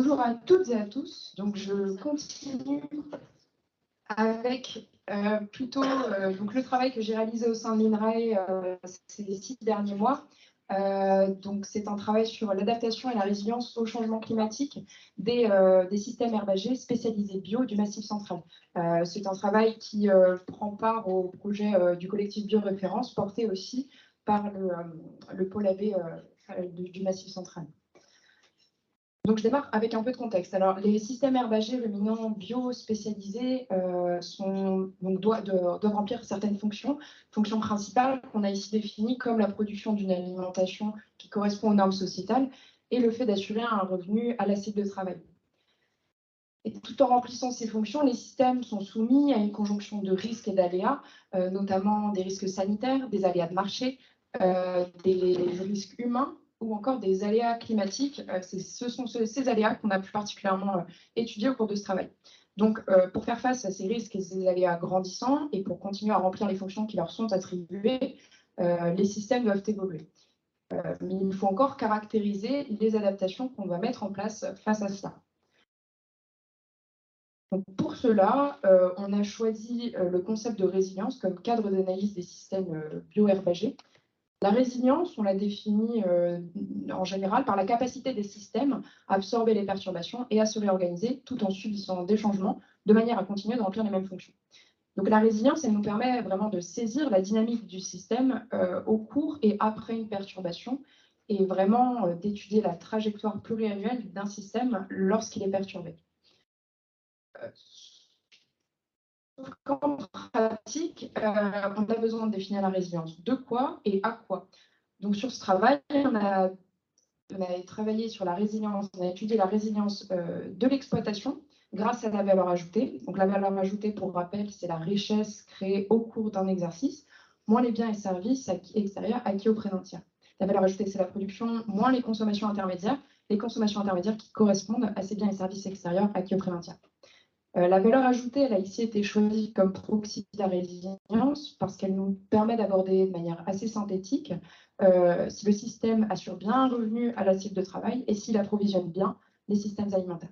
Bonjour à toutes et à tous. Donc, je continue avec donc le travail que j'ai réalisé au sein de l'INRAE ces 6 derniers mois. Donc, c'est un travail sur l'adaptation et la résilience au changement climatique des systèmes herbagers spécialisés bio du Massif central. C'est un travail qui prend part au projet du collectif Bioréférence, porté aussi par le pôle AB du Massif central. Donc, je démarre avec un peu de contexte. Alors, les systèmes herbagers ruminants bio spécialisés doivent remplir certaines fonctions principales qu'on a ici définies, comme la production d'une alimentation qui correspond aux normes sociétales et le fait d'assurer un revenu à la cible de travail. Et tout en remplissant ces fonctions, les systèmes sont soumis à une conjonction de risques et d'aléas, notamment des risques sanitaires, des aléas de marché, des risques humains, ou encore des aléas climatiques. Ce sont ces aléas qu'on a plus particulièrement étudiés au cours de ce travail. Donc, pour faire face à ces risques et ces aléas grandissants, et pour continuer à remplir les fonctions qui leur sont attribuées, les systèmes doivent évoluer. Mais il faut encore caractériser les adaptations qu'on va mettre en place face à cela. Donc, pour cela, on a choisi le concept de résilience comme cadre d'analyse des systèmes bioherbagers. La résilience, on la définit en général par la capacité des systèmes à absorber les perturbations et à se réorganiser tout en subissant des changements de manière à continuer de remplir les mêmes fonctions. Donc la résilience, elle nous permet vraiment de saisir la dynamique du système au cours et après une perturbation et vraiment d'étudier la trajectoire pluriannuelle d'un système lorsqu'il est perturbé. En pratique, on a besoin de définir la résilience. De quoi et à quoi? Donc, sur ce travail, on a travaillé sur la résilience, on a étudié la résilience de l'exploitation grâce à la valeur ajoutée. Donc, la valeur ajoutée, pour rappel, c'est la richesse créée au cours d'un exercice, moins les biens et services extérieurs acquis au prénantiaire. La valeur ajoutée, c'est la production, moins les consommations intermédiaires qui correspondent à ces biens et services extérieurs acquis au prénantiaire. La valeur ajoutée, elle a ici été choisie comme proxy de la résilience parce qu'elle nous permet d'aborder de manière assez synthétique si le système assure bien un revenu à la cible de travail et s'il approvisionne bien les systèmes alimentaires.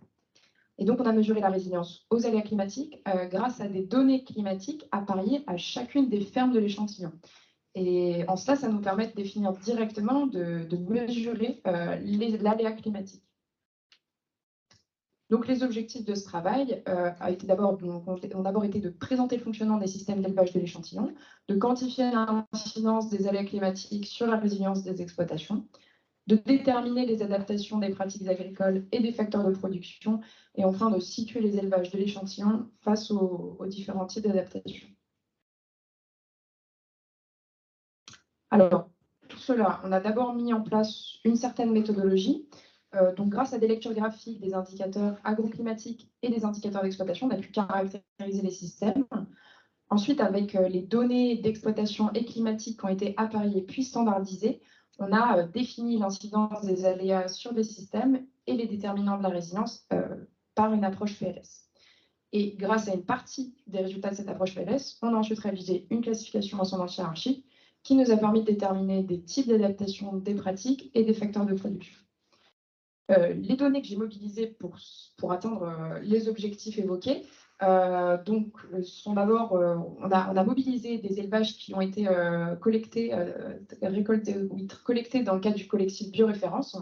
Et donc, on a mesuré la résilience aux aléas climatiques grâce à des données climatiques appariées à chacune des fermes de l'échantillon. Et en cela, ça nous permet de définir directement, de mesurer l'aléa climatique. Donc, les objectifs de ce travail ont d'abord été de présenter le fonctionnement des systèmes d'élevage de l'échantillon, de quantifier l'incidence des aléas climatiques sur la résilience des exploitations, de déterminer les adaptations des pratiques agricoles et des facteurs de production, et enfin de situer les élevages de l'échantillon face aux différents types d'adaptations. Alors, pour cela, on a d'abord mis en place une certaine méthodologie. Donc, grâce à des lectures graphiques, des indicateurs agroclimatiques et des indicateurs d'exploitation, on a pu caractériser les systèmes. Ensuite, avec les données d'exploitation et climatiques qui ont été appareillées puis standardisées, on a défini l'incidence des aléas sur les systèmes et les déterminants de la résilience par une approche PLS. Et grâce à une partie des résultats de cette approche PLS, on a ensuite réalisé une classification ascendante hiérarchique qui nous a permis de déterminer des types d'adaptation des pratiques et des facteurs de production. Les données que j'ai mobilisées pour atteindre les objectifs évoqués, sont d'abord, on a mobilisé des élevages qui ont été collectés dans le cadre du collectif Bioréférence.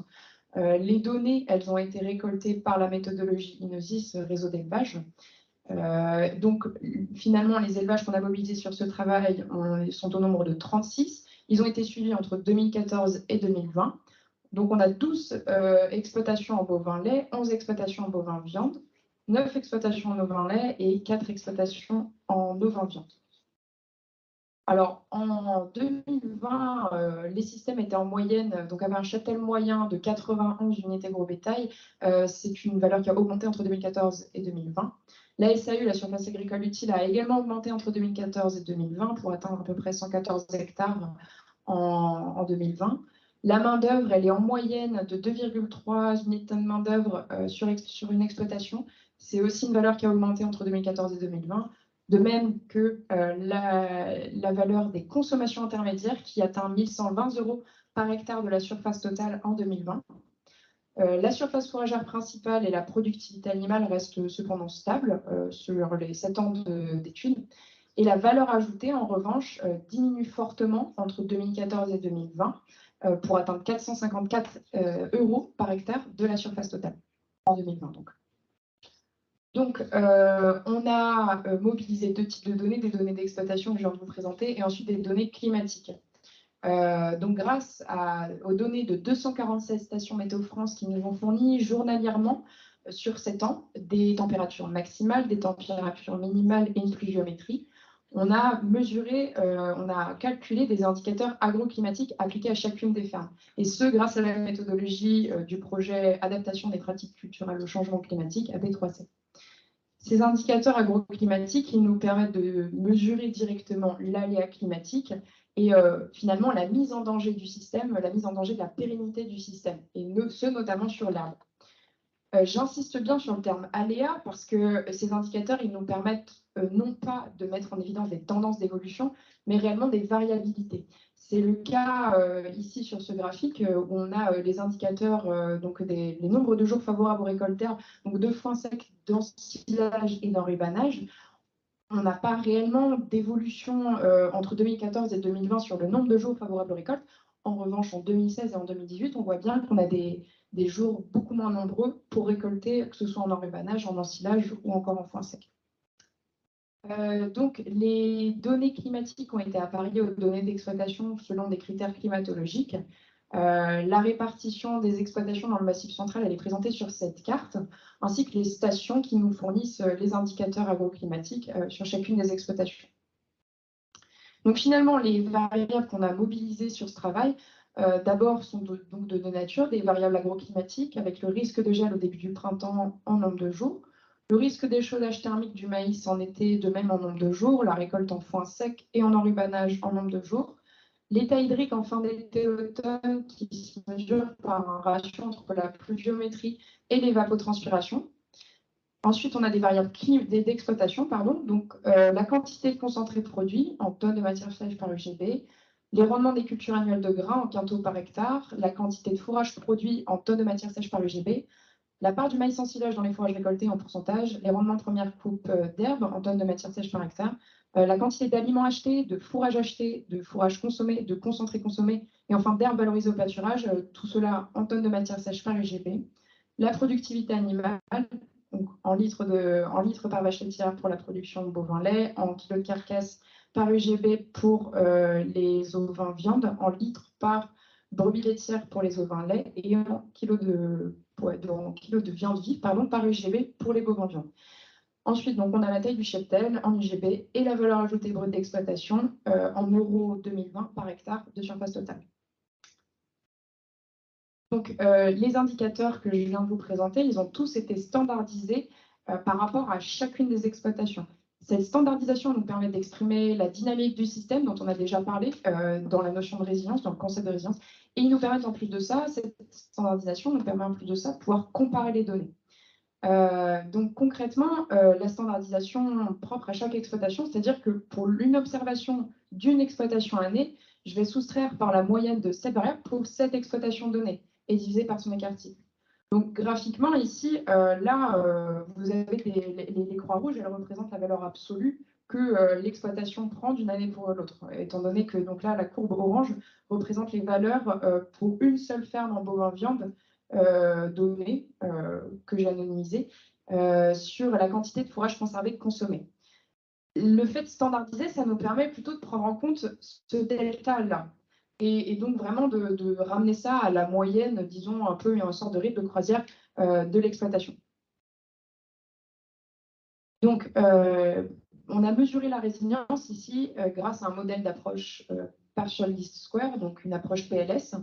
Les données, elles ont été récoltées par la méthodologie INOSIS, réseau d'élevage. Donc, finalement, les élevages qu'on a mobilisés sur ce travail sont au nombre de 36. Ils ont été suivis entre 2014 et 2020. Donc, on a 12 exploitations en bovin-lait, 11 exploitations en bovin-viande, 9 exploitations en ovin-lait et 4 exploitations en ovin-viande. Alors, en 2020, les systèmes étaient en moyenne, donc avaient un cheptel moyen de 91 unités gros bétail. C'est une valeur qui a augmenté entre 2014 et 2020. La SAU, la surface agricole utile, a également augmenté entre 2014 et 2020 pour atteindre à peu près 114 hectares en 2020. La main-d'œuvre, elle est en moyenne de 2,3 unités de main-d'œuvre sur une exploitation. C'est aussi une valeur qui a augmenté entre 2014 et 2020. De même que la valeur des consommations intermédiaires qui atteint 1 120 € par hectare de la surface totale en 2020. La surface fourragère principale et la productivité animale restent cependant stables sur les 7 ans d'études. Et la valeur ajoutée, en revanche, diminue fortement entre 2014 et 2020 pour atteindre 454 € par hectare de la surface totale en 2020. Donc, on a mobilisé 2 types de données, des données d'exploitation que je viens de vous présenter, et ensuite des données climatiques. Donc, grâce aux données de 246 stations Météo France qui nous ont fourni journalièrement sur 7 ans des températures maximales, des températures minimales et une pluviométrie, on a mesuré, on a calculé des indicateurs agroclimatiques appliqués à chacune des fermes. Et ce, grâce à la méthodologie du projet Adaptation des pratiques culturelles au changement climatique, AP3C. Ces indicateurs agroclimatiques, ils nous permettent de mesurer directement l'aléa climatique et finalement la mise en danger du système, la mise en danger de la pérennité du système, et ce notamment sur l'herbe. J'insiste bien sur le terme aléa parce que ces indicateurs, ils nous permettent non pas de mettre en évidence des tendances d'évolution, mais réellement des variabilités. C'est le cas ici sur ce graphique où on a les indicateurs, donc les nombres de jours favorables aux récolteurs, donc de foin sec, d'ensilage et d'enrubanage. On n'a pas réellement d'évolution entre 2014 et 2020 sur le nombre de jours favorables aux récoltes. En revanche, en 2016 et en 2018, on voit bien qu'on a des jours beaucoup moins nombreux pour récolter, que ce soit en enrubanage, en ensilage ou encore en foin sec. Donc, les données climatiques ont été appariées aux données d'exploitation selon des critères climatologiques. La répartition des exploitations dans le Massif central, elle est présentée sur cette carte, ainsi que les stations qui nous fournissent les indicateurs agroclimatiques sur chacune des exploitations. Donc finalement, les variables qu'on a mobilisées sur ce travail, d'abord sont donc de nature, des variables agroclimatiques, avec le risque de gel au début du printemps en nombre de jours, le risque d'échaudage thermique du maïs en été, de même en nombre de jours, la récolte en foin sec et en enrubanage en nombre de jours, l'état hydrique en fin d'été-automne qui se mesure par un ratio entre la pluviométrie et l'évapotranspiration. Ensuite, on a des variables d'exploitation, donc la quantité de concentré de produit en tonnes de matière sèche par UGB, les rendements des cultures annuelles de grains en quintaux par hectare, la quantité de fourrage produit en tonnes de matière sèche par UGB, la part du maïs en silage dans les fourrages récoltés en pourcentage, les rendements de première coupe d'herbe en tonnes de matière sèche par hectare, la quantité d'aliments achetés, de fourrage consommé, de concentré consommé, et enfin d'herbe valorisée au pâturage, tout cela en tonnes de matière sèche par UGB, la productivité animale, donc en litres par vache laitière pour la production de bovin-lait, en kilos de carcasse par UGB pour les ovins viande, en litres par brebis laitière pour les ovins-lait et en kilos de viande vive par UGB pour les bovins viande. Ensuite, donc, on a la taille du cheptel en UGB et la valeur ajoutée brute d'exploitation en euros 2020 par hectare de surface totale. Donc, les indicateurs que je viens de vous présenter, ils ont tous été standardisés par rapport à chacune des exploitations. Cette standardisation nous permet d'exprimer la dynamique du système dont on a déjà parlé dans la notion de résilience, dans le concept de résilience. Et il nous permet en plus de ça, cette standardisation nous permet en plus de ça de pouvoir comparer les données. Donc concrètement, la standardisation propre à chaque exploitation, c'est-à-dire que pour une observation d'une exploitation année, je vais soustraire par la moyenne de cette variable pour cette exploitation donnée et diviser par son écart type. Donc graphiquement ici, vous avez les croix rouges, elles représentent la valeur absolue que l'exploitation prend d'une année pour l'autre, étant donné que donc là, la courbe orange représente les valeurs pour une seule ferme en bovin viande données que j'ai anonymisées sur la quantité de fourrage conservé consommé. Le fait de standardiser, ça nous permet plutôt de prendre en compte ce delta-là. Et donc vraiment de ramener ça à la moyenne, disons un peu une sorte de rythme de croisière de l'exploitation. Donc, on a mesuré la résilience ici grâce à un modèle d'approche partial least square, donc une approche PLS.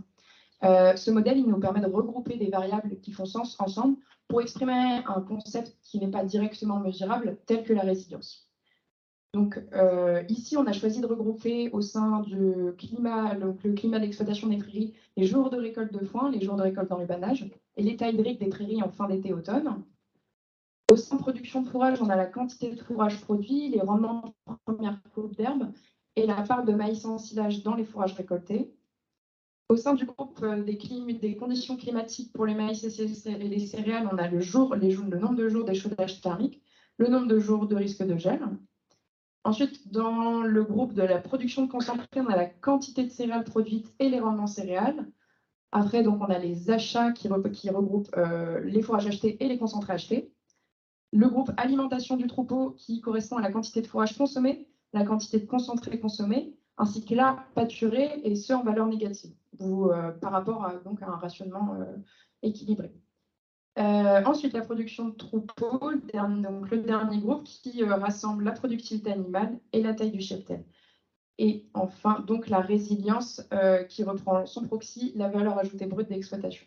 Ce modèle, il nous permet de regrouper des variables qui font sens ensemble pour exprimer un concept qui n'est pas directement mesurable, tel que la résilience. Donc ici, on a choisi de regrouper au sein du climat, donc le climat d'exploitation des prairies, les jours de récolte de foin, les jours de récolte d'enrubanage et l'état hydrique des prairies en fin d'été-automne. Au sein de production de fourrage, on a la quantité de fourrage produit, les rendements de première coupe d'herbe et la part de maïs en silage dans les fourrages récoltés. Au sein du groupe des conditions climatiques pour les maïs et les céréales, on a le nombre de jours d'échaudage thermique, le nombre de jours de risque de gel. Ensuite, dans le groupe de la production de concentré, on a la quantité de céréales produites et les rendements céréales. Après, donc, on a les achats qui regroupent les fourrages achetés et les concentrés achetés. Le groupe alimentation du troupeau qui correspond à la quantité de fourrage consommé, la quantité de concentré consommé, ainsi que la pâturée, et ce en valeur négative, par rapport à, donc, à un rationnement équilibré. Ensuite, la production de troupeau, donc le dernier groupe qui rassemble la productivité animale et la taille du cheptel. Et enfin, donc la résilience qui reprend son proxy, la valeur ajoutée brute d'exploitation.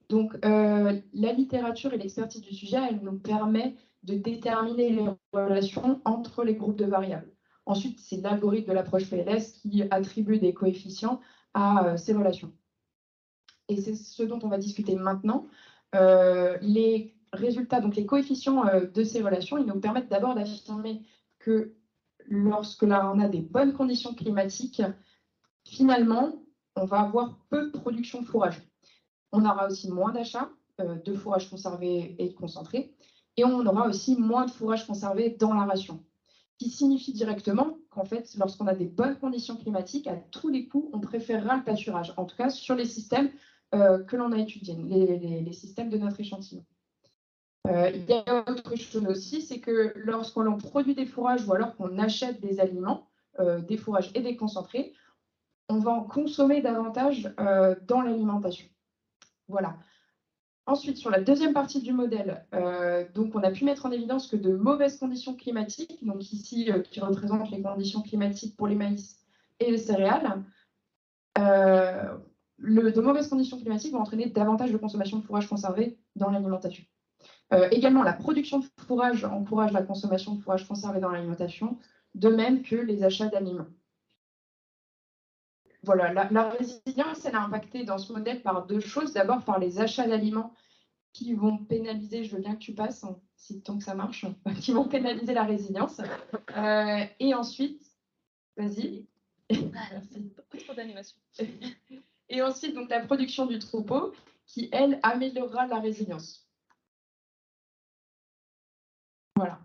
Donc, la littérature et l'expertise du sujet, elle nous permet de déterminer les relations entre les groupes de variables. Ensuite, c'est l'algorithme de l'approche PLS qui attribue des coefficients à ces relations. Et c'est ce dont on va discuter maintenant. Les résultats, donc les coefficients de ces relations, ils nous permettent d'abord d'affirmer que lorsque là, on a des bonnes conditions climatiques, finalement, on va avoir peu de production de fourrage. On aura aussi moins d'achats de fourrage conservé et concentré, et on aura aussi moins de fourrage conservé dans la ration. Ce qui signifie directement qu'en fait, lorsqu'on a des bonnes conditions climatiques, à tous les coups, on préférera le pâturage, en tout cas sur les systèmes que l'on a étudiés, les systèmes de notre échantillon. Il y a autre chose aussi, c'est que lorsqu'on produit des fourrages ou alors qu'on achète des aliments, des fourrages et des concentrés, on va en consommer davantage dans l'alimentation. Voilà. Ensuite, sur la deuxième partie du modèle, donc on a pu mettre en évidence que de mauvaises conditions climatiques, donc ici qui représentent les conditions climatiques pour les maïs et les céréales, de mauvaises conditions climatiques vont entraîner davantage de consommation de fourrage conservé dans l'alimentation. Également, la production de fourrage encourage la consommation de fourrage conservé dans l'alimentation, de même que les achats d'aliments. Voilà, la résilience, elle a impacté dans ce modèle par deux choses. D'abord, par les achats d'aliments qui vont pénaliser, je veux bien que tu passes, si tant que ça marche, qui vont pénaliser la résilience. Et ensuite, vas-y. Merci. Trop d'animation. Et ensuite, donc, la production du troupeau qui, elle, améliorera la résilience. Voilà,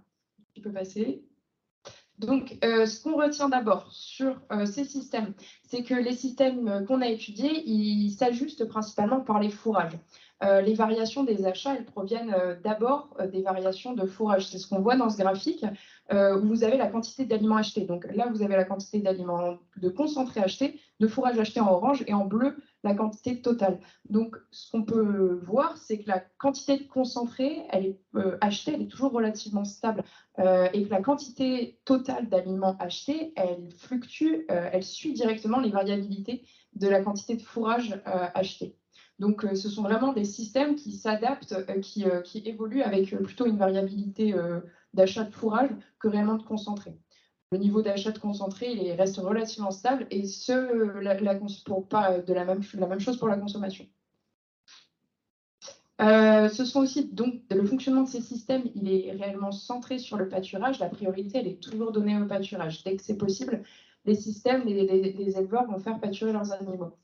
tu peux passer. Donc, ce qu'on retient d'abord sur ces systèmes, c'est que les systèmes qu'on a étudiés, ils s'ajustent principalement par les fourrages. Les variations des achats, elles proviennent d'abord des variations de fourrage. C'est ce qu'on voit dans ce graphique où vous avez la quantité d'aliments achetés. Donc là, vous avez la quantité d'aliments de concentré achetés, de fourrage acheté en orange et en bleu, la quantité totale. Donc, ce qu'on peut voir, c'est que la quantité de concentré, elle est achetée, elle est toujours relativement stable et que la quantité totale d'aliments achetés, elle fluctue, elle suit directement les variabilités de la quantité de fourrage acheté. Donc, ce sont vraiment des systèmes qui s'adaptent, qui évoluent avec plutôt une variabilité d'achat de fourrage que réellement de concentré. Le niveau d'achat de concentré il reste relativement stable et la même chose pour la consommation. Ce sont aussi donc le fonctionnement de ces systèmes, il est réellement centré sur le pâturage. La priorité, elle est toujours donnée au pâturage. Dès que c'est possible, les systèmes, les éleveurs vont faire pâturer leurs animaux.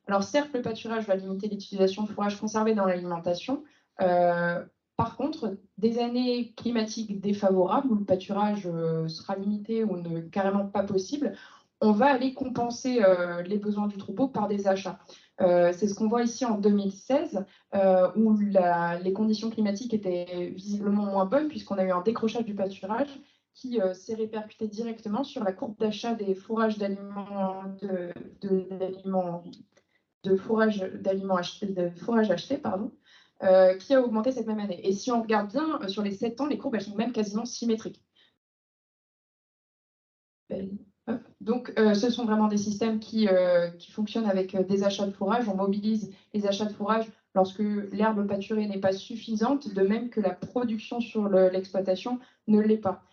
Alors certes, le pâturage va limiter l'utilisation de fourrage conservé dans l'alimentation. Par contre, des années climatiques défavorables où le pâturage sera limité ou carrément pas possible, on va aller compenser les besoins du troupeau par des achats. C'est ce qu'on voit ici en 2016, où les conditions climatiques étaient visiblement moins bonnes, puisqu'on a eu un décrochage du pâturage qui s'est répercuté directement sur la courbe d'achat des fourrages d'aliments de fourrage achetés, qui a augmenté cette même année. Et si on regarde bien, sur les 7 ans, les courbes elles sont même quasiment symétriques. Donc, ce sont vraiment des systèmes qui fonctionnent avec des achats de fourrage. On mobilise les achats de fourrage lorsque l'herbe pâturée n'est pas suffisante, de même que la production sur l'exploitation ne l'est pas.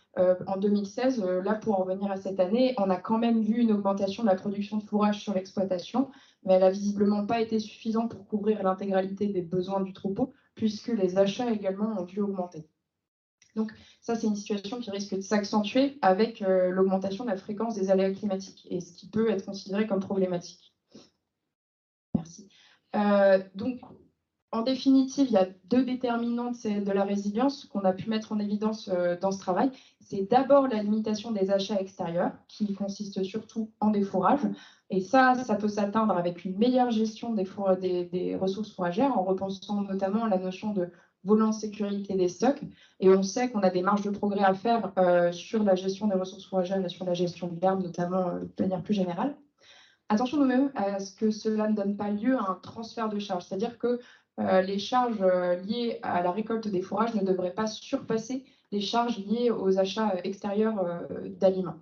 En 2016, là, pour en revenir à cette année, on a quand même vu une augmentation de la production de fourrage sur l'exploitation, mais elle n'a visiblement pas été suffisante pour couvrir l'intégralité des besoins du troupeau, puisque les achats également ont dû augmenter. Donc ça, c'est une situation qui risque de s'accentuer avec l'augmentation de la fréquence des aléas climatiques, et ce qui peut être considéré comme problématique. Donc, en définitive, il y a deux déterminants de la résilience qu'on a pu mettre en évidence dans ce travail. C'est d'abord la limitation des achats extérieurs, qui consiste surtout en des fourrages. Et ça peut s'atteindre avec une meilleure gestion des ressources fourragères, en repensant notamment la notion de volant de sécurité des stocks. Et on sait qu'on a des marges de progrès à faire sur la gestion des ressources fourragères et sur la gestion de l'herbe, notamment de manière plus générale. Attention nous même à ce que cela ne donne pas lieu à un transfert de charges, c'est-à-dire que les charges liées à la récolte des fourrages ne devraient pas surpasser les charges liées aux achats extérieurs d'aliments.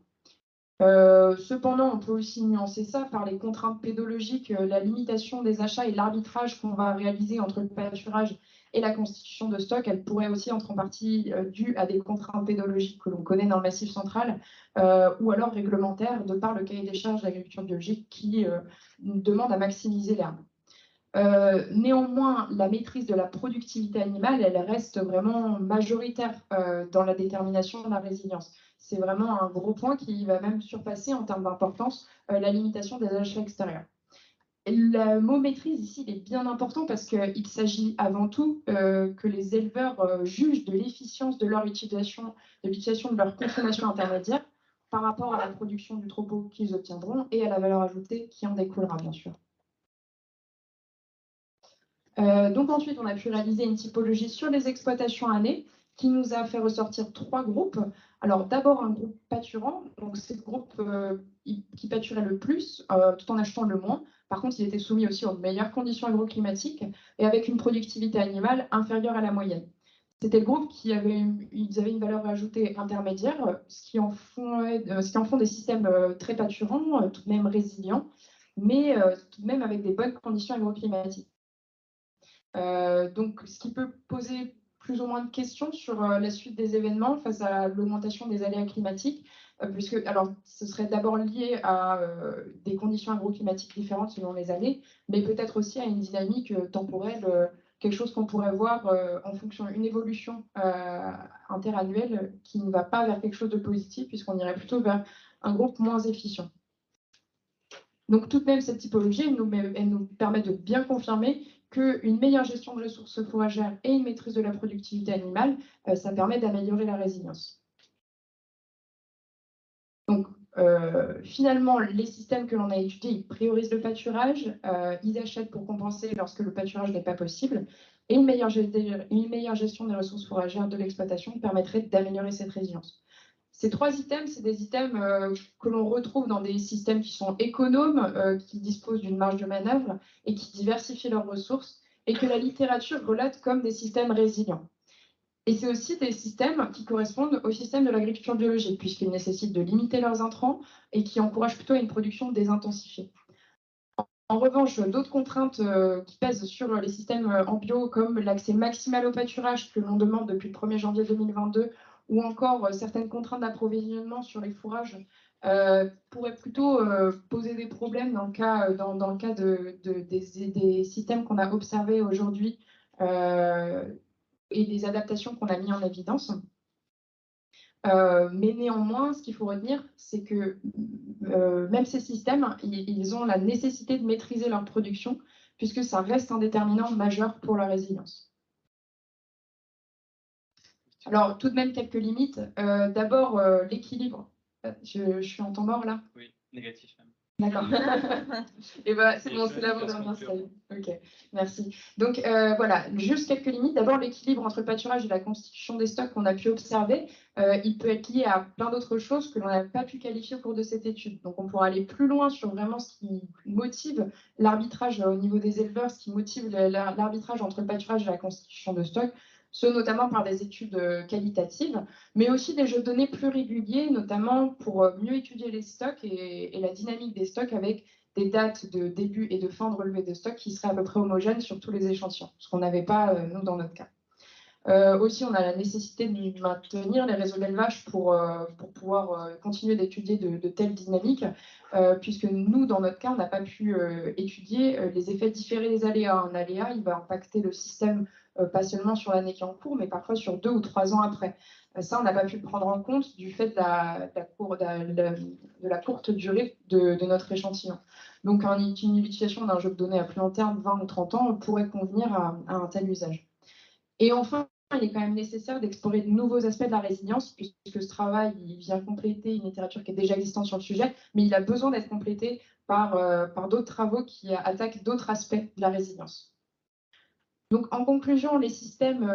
Cependant, on peut aussi nuancer ça par les contraintes pédologiques, la limitation des achats et l'arbitrage qu'on va réaliser entre le pâturage et la constitution de stock. Elle pourrait aussi être en partie due à des contraintes pédologiques que l'on connaît dans le Massif central ou alors réglementaires, de par le cahier des charges d'agriculture biologique qui demande à maximiser l'herbe. Néanmoins, la maîtrise de la productivité animale, elle reste vraiment majoritaire dans la détermination de la résilience. C'est vraiment un gros point qui va même surpasser en termes d'importance la limitation des achats extérieurs. Et le mot maîtrise ici il est bien important parce qu'il s'agit avant tout que les éleveurs jugent de l'efficience de leur utilisation, de leur consommation intermédiaire par rapport à la production du troupeau qu'ils obtiendront et à la valeur ajoutée qui en découlera, bien sûr. Donc ensuite, on a pu réaliser une typologie sur les exploitations années qui nous a fait ressortir 3 groupes. Alors d'abord un groupe pâturant, donc c'est le groupe qui pâturait le plus tout en achetant le moins. Par contre, il était soumis aussi aux meilleures conditions agroclimatiques et avec une productivité animale inférieure à la moyenne. C'était le groupe qui avait une valeur ajoutée intermédiaire, ce qui en font des systèmes très pâturants, tout de même résilients, mais tout de même avec des bonnes conditions agroclimatiques. Donc, ce qui peut poser plus ou moins de questions sur la suite des événements face à l'augmentation des aléas climatiques, puisque alors, ce serait d'abord lié à des conditions agroclimatiques différentes selon les années, mais peut-être aussi à une dynamique temporelle, quelque chose qu'on pourrait voir en fonction d'une évolution interannuelle qui ne va pas vers quelque chose de positif, puisqu'on irait plutôt vers un groupe moins efficient. Donc, tout de même, cette typologie, elle nous permet de bien confirmer qu'une meilleure gestion de ressources fourragères et une maîtrise de la productivité animale, ça permet d'améliorer la résilience. Donc, finalement, les systèmes que l'on a étudiés, ils priorisent le pâturage, ils achètent pour compenser lorsque le pâturage n'est pas possible, et une meilleure gestion des ressources fourragères de l'exploitation permettrait d'améliorer cette résilience. Ces 3 items, c'est des items que l'on retrouve dans des systèmes qui sont économes, qui disposent d'une marge de manœuvre et qui diversifient leurs ressources, et que la littérature relate comme des systèmes résilients. Et c'est aussi des systèmes qui correspondent au système de l'agriculture biologique, puisqu'ils nécessitent de limiter leurs intrants et qui encouragent plutôt une production désintensifiée. En revanche, d'autres contraintes qui pèsent sur les systèmes en bio, comme l'accès maximal au pâturage que l'on demande depuis le 1er janvier 2022, ou encore certaines contraintes d'approvisionnement sur les fourrages, pourraient plutôt poser des problèmes dans le cas des systèmes qu'on a observés aujourd'hui et des adaptations qu'on a mis en évidence. Mais néanmoins, ce qu'il faut retenir, c'est que même ces systèmes, ils ont la nécessité de maîtriser leur production, puisque ça reste un déterminant majeur pour la résilience. Alors, tout de même, quelques limites. D'abord, l'équilibre. Je suis en temps mort, là? Oui, négatif même. D'accord. Et ben, c'est bon, c'est l'avant-dernière slide. Ok, merci. Donc voilà, juste quelques limites. D'abord, l'équilibre entre le pâturage et la constitution des stocks qu'on a pu observer, il peut être lié à plein d'autres choses que l'on n'a pas pu qualifier au cours de cette étude. Donc on pourra aller plus loin sur vraiment ce qui motive l'arbitrage au niveau des éleveurs, ce qui motive l'arbitrage entre le pâturage et la constitution de stocks, ce notamment par des études qualitatives, mais aussi des jeux de données plus réguliers, notamment pour mieux étudier les stocks et la dynamique des stocks avec des dates de début et de fin de relevé de stock qui seraient à peu près homogènes sur tous les échantillons, ce qu'on n'avait pas, nous, dans notre cas. Aussi, on a la nécessité de maintenir les réseaux d'élevage pour pouvoir continuer d'étudier de telles dynamiques, puisque nous, dans notre cas, on n'a pas pu étudier les effets différés des aléas. Un aléa, il va impacter le système pas seulement sur l'année qui est en cours, mais parfois sur 2 ou 3 ans après. Ça, on n'a pas pu le prendre en compte du fait de la courte durée de notre échantillon. Donc, une utilisation d'un jeu de données à plus long terme, 20 ou 30 ans, pourrait convenir à un tel usage. Et enfin, il est quand même nécessaire d'explorer de nouveaux aspects de la résilience, puisque ce travail il vient compléter une littérature qui est déjà existante sur le sujet, mais il a besoin d'être complété par d'autres travaux qui attaquent d'autres aspects de la résilience. Donc, en conclusion, les systèmes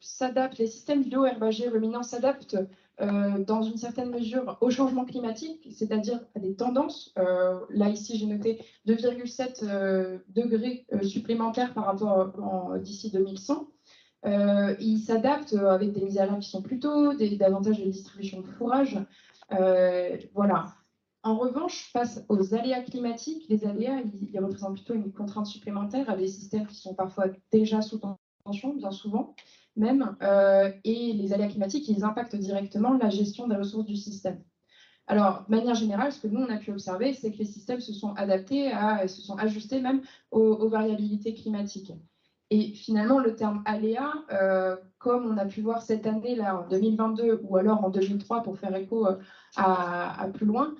s'adaptent, les systèmes bio-herbagers ruminants s'adaptent dans une certaine mesure au changement climatique, c'est-à-dire à des tendances. Là, ici, j'ai noté 2,7 degrés supplémentaires par rapport d'ici 2100. Ils s'adaptent avec des mises à l'heure qui sont plus tôt, davantage de distribution de fourrage. Voilà. En revanche, face aux aléas climatiques, les aléas, ils représentent plutôt une contrainte supplémentaire à des systèmes qui sont parfois déjà sous tension, bien souvent même, et les aléas climatiques, ils impactent directement la gestion des ressources du système. Alors, de manière générale, ce que nous, on a pu observer, c'est que les systèmes se sont adaptés, se sont ajustés même aux variabilités climatiques. Et finalement, le terme aléa, comme on a pu voir cette année, là, en 2022, ou alors en 2003, pour faire écho à plus loin,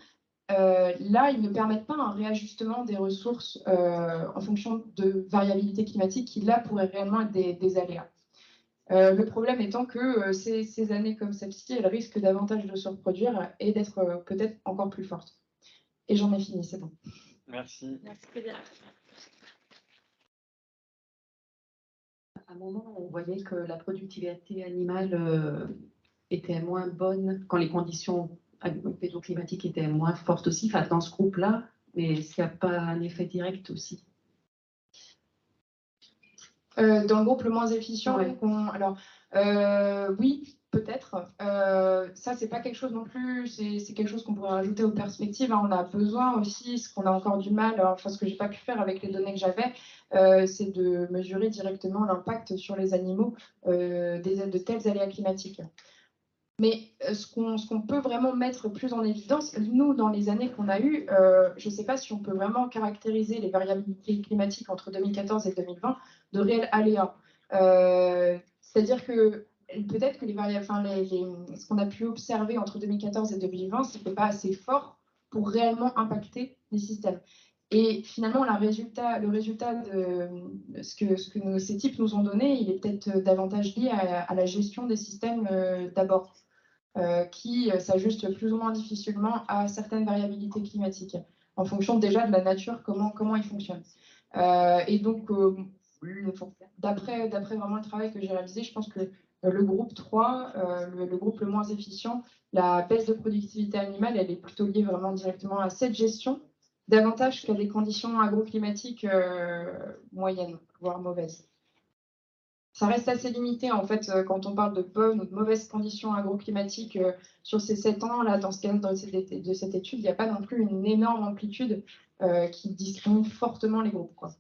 là, ils ne permettent pas un réajustement des ressources en fonction de variabilité climatique qui, là, pourraient réellement être des aléas. Le problème étant que ces années comme celle-ci, elles risquent davantage de se reproduire et d'être peut-être encore plus fortes. Et j'en ai fini, c'est bon. Merci. Merci bien. À un moment, on voyait que la productivité animale était moins bonne quand les conditions pédoclimatiques étaient moins fortes aussi, enfin, dans ce groupe-là, mais est-ce qu'il n'y a pas un effet direct aussi? Dans le groupe le moins efficient, ouais. Alors, oui, peut-être. Ça, c'est pas quelque chose non plus, c'est quelque chose qu'on pourrait rajouter aux perspectives. Hein. On a besoin aussi, ce qu'on a encore du mal, enfin, ce que j'ai pas pu faire avec les données que j'avais, c'est de mesurer directement l'impact sur les animaux de tels aléas climatiques. Mais ce qu'on peut vraiment mettre plus en évidence, nous, dans les années qu'on a eues, je ne sais pas si on peut vraiment caractériser les variabilités climatiques entre 2014 et 2020 de réels aléas. C'est-à-dire que peut-être que ce qu'on a pu observer entre 2014 et 2020, ce n'était pas assez fort pour réellement impacter les systèmes. Et finalement, le résultat de ce que ces types nous ont donné, il est peut-être davantage lié à la gestion des systèmes d'abord. Qui s'ajustent plus ou moins difficilement à certaines variabilités climatiques, en fonction déjà de la nature, comment ils fonctionnent. Et donc, d'après vraiment le travail que j'ai réalisé, je pense que le groupe 3, le groupe le moins efficient, la baisse de productivité animale, elle est plutôt liée vraiment directement à cette gestion, davantage qu'à des conditions agroclimatiques moyennes, voire mauvaises. Ça reste assez limité, en fait, quand on parle de bonnes ou de mauvaises conditions agroclimatiques sur ces 7 ans. Là, dans ce cas de cette étude, il n'y a pas non plus une énorme amplitude qui discrimine fortement les groupes, quoi.